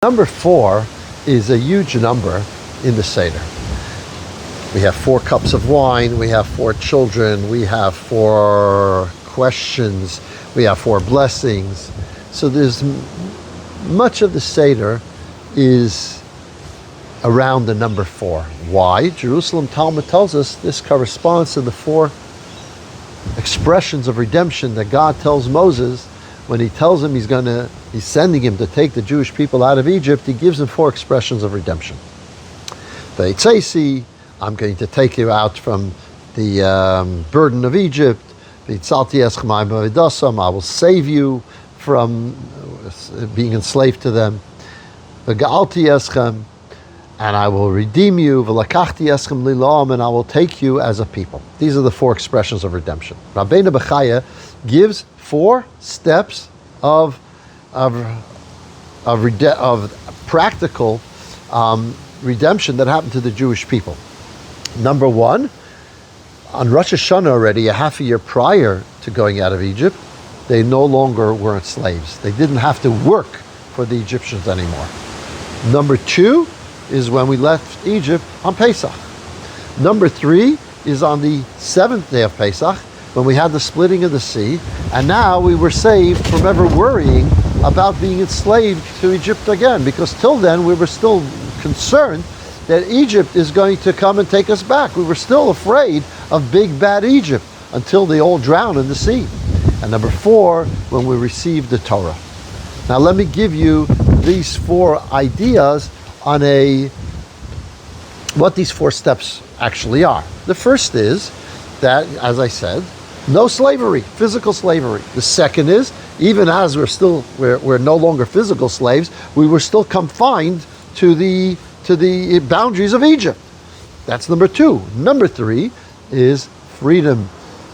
Number 4 is a huge number in the Seder. We have 4 cups of wine, we have 4 children, we have 4 questions, we have 4 blessings. So there's much of the Seder is around the number 4. Why? Jerusalem Talmud tells us this corresponds to the 4 expressions of redemption that God tells Moses when he tells him he's sending him to take the Jewish people out of Egypt. He gives him 4 expressions of redemption. Veitzesi, I'm going to take you out from the burden of Egypt. Veitzalti eschem I will save you from being enslaved to them. V'ga'alti eschem, and I will redeem you. V'lakachti eschem lilam, and I will take you as a people. These are the 4 expressions of redemption. Rabbeinu Bechaya gives 4 steps of practical redemption that happened to the Jewish people. Number 1, on Rosh Hashanah already, a half a year prior to going out of Egypt, they no longer weren't slaves. They didn't have to work for the Egyptians anymore. Number 2 is when we left Egypt on Pesach. Number 3 is on the 7th day of Pesach, when we had the splitting of the sea, and now we were saved from ever worrying about being enslaved to Egypt again, because till then we were still concerned that Egypt is going to come and take us back. We were still afraid of big bad Egypt until they all drowned in the sea. And number 4, when we received the Torah. Now let me give you these 4 ideas on what these 4 steps actually are. The first is that, as I said, no slavery, physical slavery. The second is, even as we're no longer physical slaves, we were still confined to the boundaries of Egypt. That's number 2. Number 3 is freedom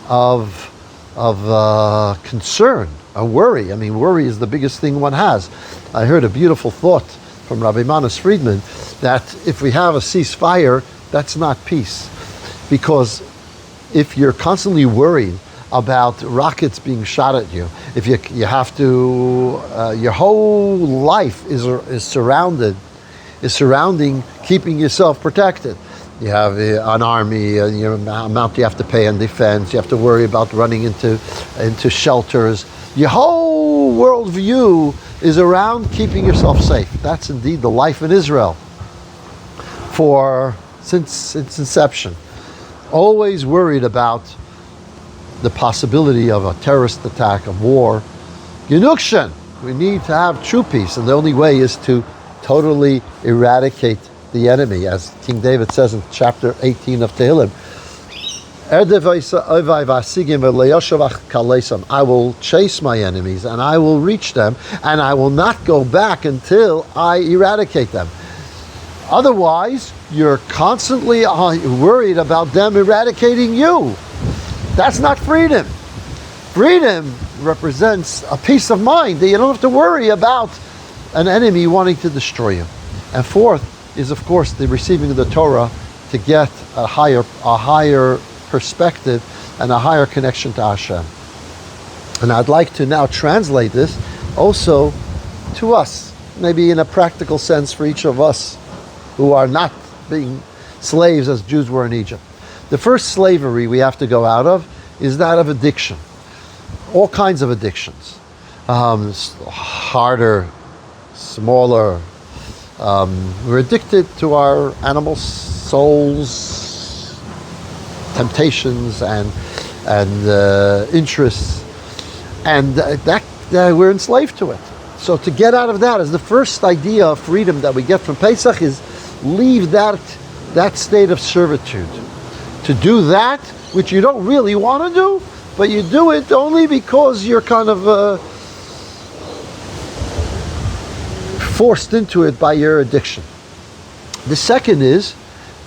of concern, a worry. I mean, worry is the biggest thing one has. I heard a beautiful thought from Rabbi Manas Friedman that if we have a ceasefire, that's not peace, because if you're constantly worried about rockets being shot at you, if you have to, your whole life is surrounding keeping yourself protected. You have an army, your amount you have to pay on defense. You have to worry about running into shelters. Your whole worldview is around keeping yourself safe. That's indeed the life in Israel since its inception. Always worried about the possibility of a terrorist attack, of war. Genukshan, we need to have true peace, and the only way is to totally eradicate the enemy, as King David says in chapter 18 of Tehillim. I will chase my enemies and I will reach them, and I will not go back until I eradicate them. Otherwise, you're constantly worried about them eradicating you. That's not freedom. Freedom represents a peace of mind that you don't have to worry about an enemy wanting to destroy you. And 4th is, of course, the receiving of the Torah to get a higher perspective and a higher connection to Hashem. And I'd like to now translate this also to us, maybe in a practical sense for each of us who are not being slaves as Jews were in Egypt. The first slavery we have to go out of is that of addiction. All kinds of addictions. Harder, smaller. We're addicted to our animal souls, temptations and interests, and that we're enslaved to it. So to get out of that is the first idea of freedom that we get from Pesach, is leave that state of servitude. To do that which you don't really want to do, but you do it only because you're kind of forced into it by your addiction. The second is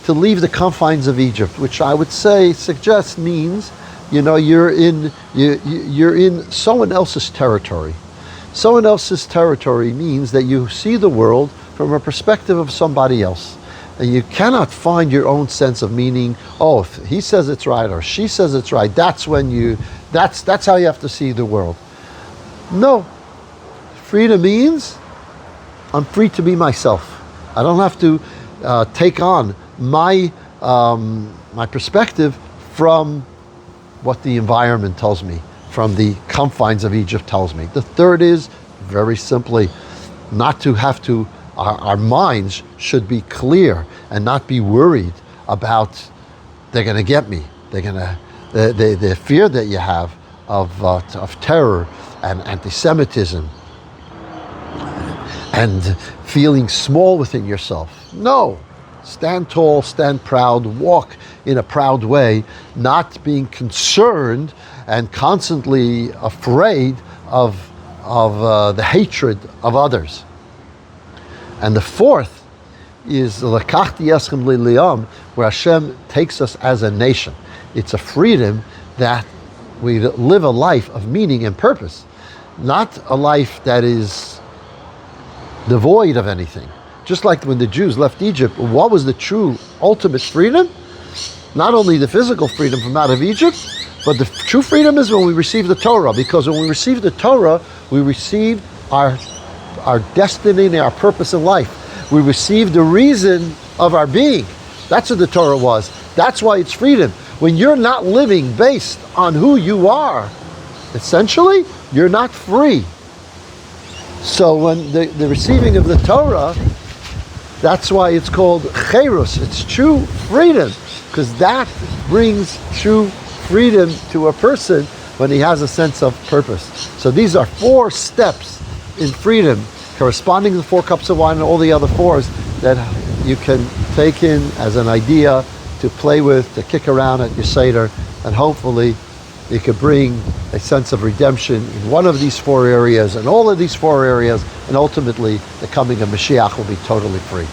to leave the confines of Egypt, which I would suggest means, you're in someone else's territory. Someone else's territory means that you see the world from a perspective of somebody else. And you cannot find your own sense of meaning. Oh, if he says it's right or she says it's right, that's how you have to see the world. No. Freedom means I'm free to be myself. I don't have to take on my perspective from what the environment tells me, from the confines of Egypt tells me. The third is, very simply, not to have to, our minds should be clear and not be worried about, they're going to get me. They're going to, the fear that you have of terror and anti-Semitism and feeling small within yourself. No. Stand tall, stand proud, walk in a proud way, not being concerned and constantly afraid of the hatred of others. And the fourth is L'kachti eschem li'liam, where Hashem takes us as a nation. It's a freedom that we live a life of meaning and purpose, not a life that is devoid of anything. Just like when the Jews left Egypt, what was the true ultimate freedom? Not only the physical freedom from out of Egypt, but the true freedom is when we receive the Torah. Because when we receive the Torah, we receive our destiny and our purpose in life. We receive the reason of our being. That's what the Torah was. That's why it's freedom. When you're not living based on who you are, essentially, you're not free. So when the receiving of the Torah, that's why it's called cherus. It's true freedom, because that brings true freedom to a person when he has a sense of purpose. So these are 4 steps in freedom, corresponding to the 4 cups of wine and all the other 4s that you can take in as an idea to play with, to kick around at your Seder, and hopefully you could bring a sense of redemption in one of these 4 areas and all of these 4 areas, and ultimately the coming of Mashiach will be totally free.